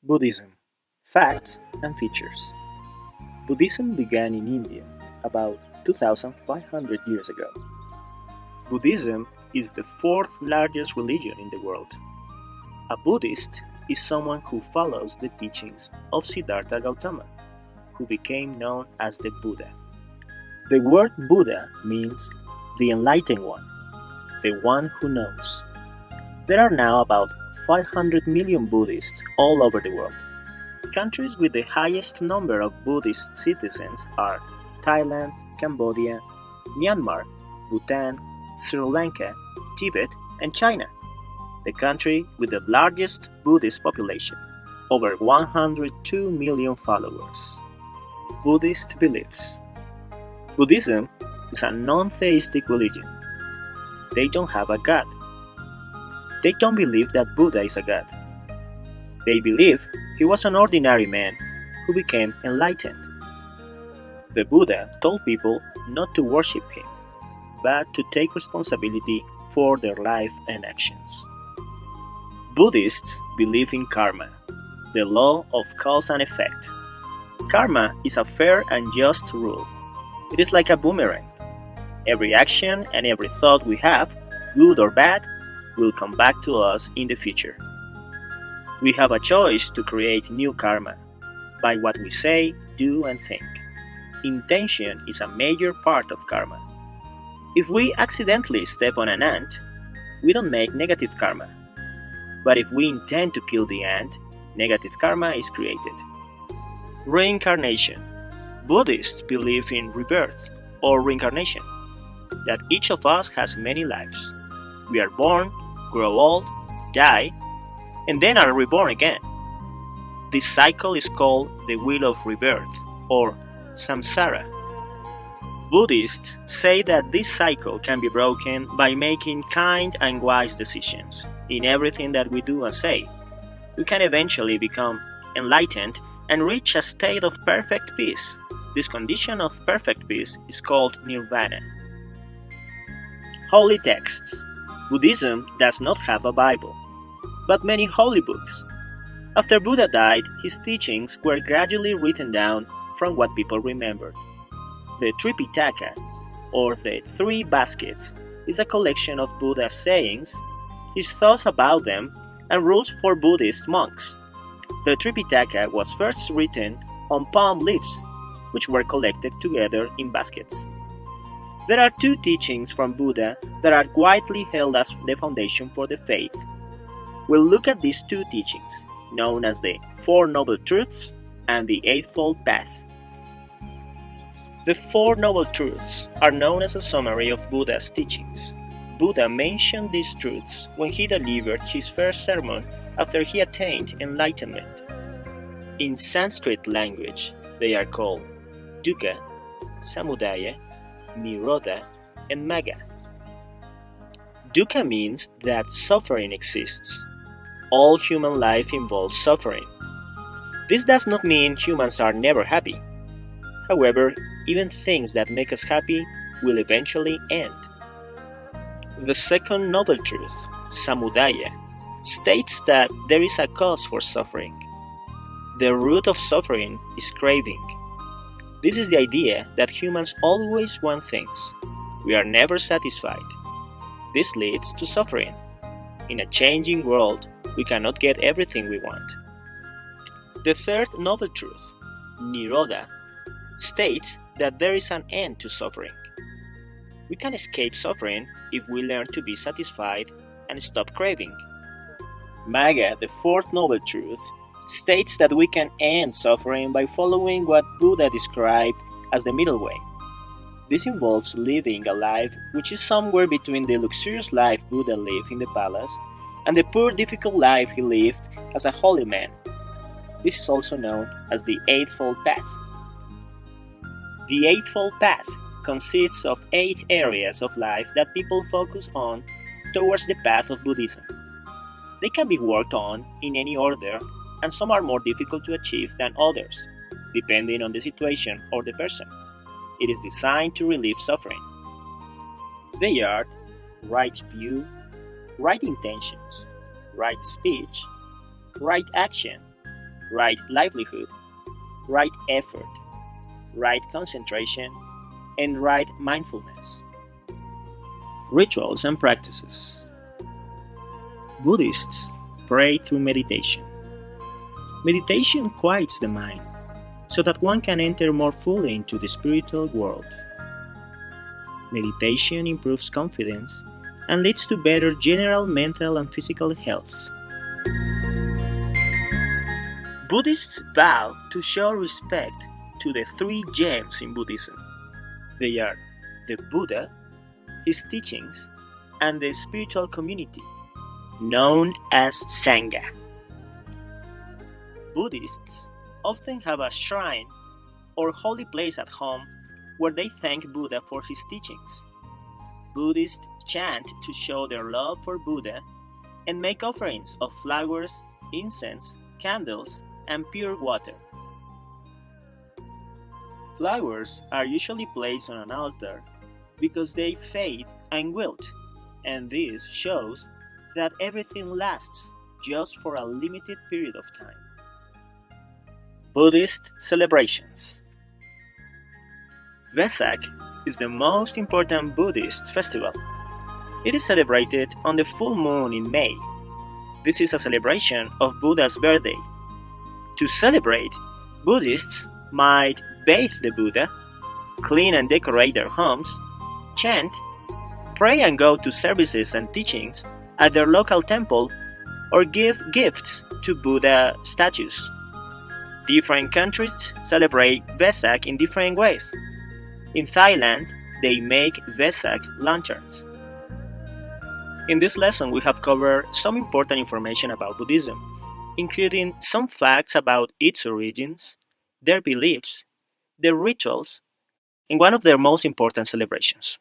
Buddhism: Facts and Features. Buddhism began in India about 2,500 years ago. Buddhism is the fourth largest religion in the world. A Buddhist is someone who follows the teachings of Siddhartha Gautama, who became known as the Buddha. The word Buddha means the enlightened one, the one who knows. There are now about 500 million Buddhists all over the world. Countries with the highest number of Buddhist citizens are Thailand, Cambodia, Myanmar, Bhutan, Sri Lanka, Tibet, and China. The country with the largest Buddhist population, over 102 million followers. Buddhist beliefs. Buddhism is a non-theistic religion. They don't have a god. They don't believe that Buddha is a god. They believe he was an ordinary man who became enlightened. The Buddha told people not to worship him, but to take responsibility for their life and actions. Buddhists believe in karma, the law of cause and effect. Karma is a fair and just rule. It is like a boomerang. Every action and every thought we have, good or bad, will come back to us in the future. We have a choice to create new karma by what we say, do, and think. Intention is a major part of karma. If we accidentally step on an ant, we don't make negative karma. But if we intend to kill the ant, negative karma is created. Reincarnation. Buddhists believe in rebirth or reincarnation, that each of us has many lives. We are born, grow old, die, and then are reborn again. This cycle is called the wheel of rebirth, or samsara. Buddhists say that this cycle can be broken by making kind and wise decisions in everything that we do and say. We can eventually become enlightened and reach a state of perfect peace. This condition of perfect peace is called nirvana. Holy texts. Buddhism does not have a Bible, but many holy books. After Buddha died, his teachings were gradually written down from what people remembered. The Tripitaka, or the Three Baskets, is a collection of Buddha's sayings, his thoughts about them, and rules for Buddhist monks. The Tripitaka was first written on palm leaves, which were collected together in baskets. There are two teachings from Buddha that are widely held as the foundation for the faith. We'll look at these two teachings, known as the Four Noble Truths and the Eightfold Path. The Four Noble Truths are known as a summary of Buddha's teachings. Buddha mentioned these truths when he delivered his first sermon after he attained enlightenment. In Sanskrit language, they are called dukkha, samudaya, nirodha, and magga. Dukkha means that suffering exists. All human life involves suffering. This does not mean humans are never happy. However, even things that make us happy will eventually end. The second noble truth, samudaya, states that there is a cause for suffering. The root of suffering is craving. This is the idea that humans always want things. We are never satisfied. This leads to suffering. In a changing world, we cannot get everything we want. The third noble truth, nirodha, states that there is an end to suffering. We can escape suffering if we learn to be satisfied and stop craving. Magga, the fourth noble truth, states that we can end suffering by following what Buddha described as the middle way. This involves living a life which is somewhere between the luxurious life Buddha lived in the palace and the poor, difficult life he lived as a holy man. This is also known as the Eightfold Path. The Eightfold Path consists of 8 areas of life that people focus on towards the path of Buddhism. They can be worked on in any order, and some are more difficult to achieve than others, depending on the situation or the person. It is designed to relieve suffering. They are right view, right intentions, right speech, right action, right livelihood, right effort, right concentration, and right mindfulness. Rituals and practices. Buddhists pray through meditation. Meditation quiets the mind so that one can enter more fully into the spiritual world. Meditation improves confidence and leads to better general mental and physical health. Buddhists vow to show respect to the three gems in Buddhism. They are the Buddha, his teachings, and the spiritual community, known as Sangha. Buddhists often have a shrine or holy place at home where they thank Buddha for his teachings. Buddhists chant to show their love for Buddha and make offerings of flowers, incense, candles, and pure water. Flowers are usually placed on an altar because they fade and wilt, and this shows that everything lasts just for a limited period of time. Buddhist celebrations. Vesak is the most important Buddhist festival. It is celebrated on the full moon in May. This is a celebration of Buddha's birthday. To celebrate, Buddhists might bathe the Buddha, clean and decorate their homes, chant, pray and go to services and teachings at their local temple, or give gifts to Buddha statues. Different countries celebrate Vesak in different ways. In Thailand, they make Vesak lanterns. In this lesson, we have covered some important information about Buddhism, including some facts about its origins, their beliefs, their rituals, and one of their most important celebrations.